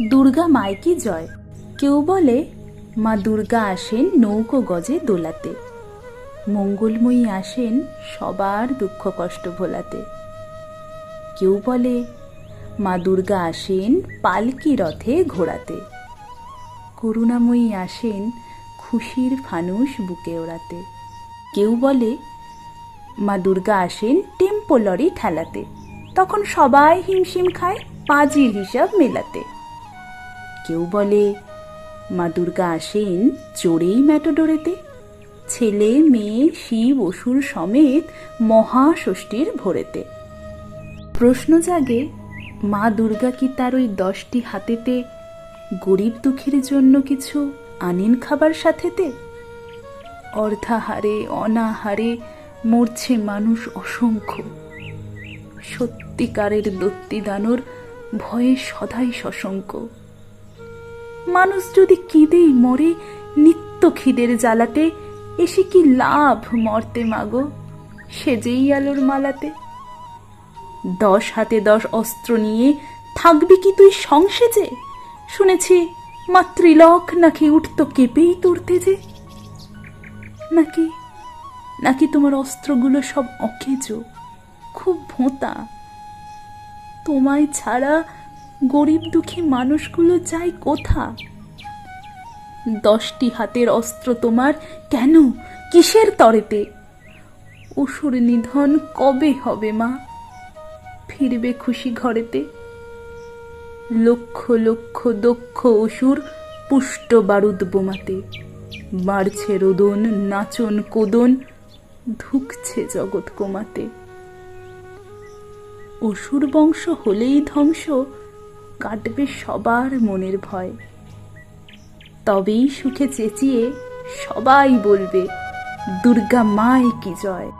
দুর্গা মায় কি জয়। কেউ বলে মা দুর্গা আসেন নৌকো গজে দোলাতে, মঙ্গলময়ী আসেন সবার দুঃখ কষ্ট ভোলাতে। কেউ বলে মা দুর্গা আসেন পালকি রথে ঘোরাতে, করুণাময়ী আসেন খুশির ফানুস বুকে ওড়াতে। কেউ বলে মা দুর্গা আসেন টেম্পো লরি ঠেলাতে, তখন সবাই হিমশিম খায় পাজির হিসাব মেলাতে। কেউ বলে মা দুর্গা আসেন চড়েই ম্যাটাডোরেতে, ছেলে মেয়ে শিব অসুর সমেত মহাষষ্ঠীর ভোরেতে। প্রশ্ন জাগে মা দুর্গা কি তার ওই 10টি হাতেতে গরিব দুঃখীর জন্য কিছু আনেন খাবার সাথেতে? অর্ধাহারে অনাহারে মরছে মানুষ অসংখ্য, সত্যিকারের দত্তি দানর ভয়ে সদাই সশঙ্ক। মানুষ যদি কিদেই মরে নিত্য খিদের জ্বালাতে, এসে কি লাভ মরতে মাগো সেজেই আলোর মালাতে। 10 হাতে 10 অস্ত্র নিয়ে থাকবি কি তুই সংসেজে? শুনেছি মা ত্রিলক নাকি উঠত কেঁপেই তোরতে যে। নাকি নাকি তোমার অস্ত্রগুলো সব অকেজো, খুব ভোঁতা? তোমায় ছাড়া গরিব দুঃখী মানুষগুলো যায় কোথা? 10টি হাতের অস্ত্র তোমার কেন, কিসের তরেতে? অসুর নিধন কবে হবে মা, ফিরবে খুশি ঘরেতে? লক্ষ লক্ষ দক্ষ অসুর পুষ্ট বারুদ বোমাতে, বাড়ছে রোদন নাচন কোদন, ধুকছে জগৎ কোমাতে। অসুর বংশ হলেই ধ্বংস, কাটবে সবার মনের ভয়, তবেই সুখে চেঁচিয়ে সবাই বলবে দুর্গা মায় কি জয়।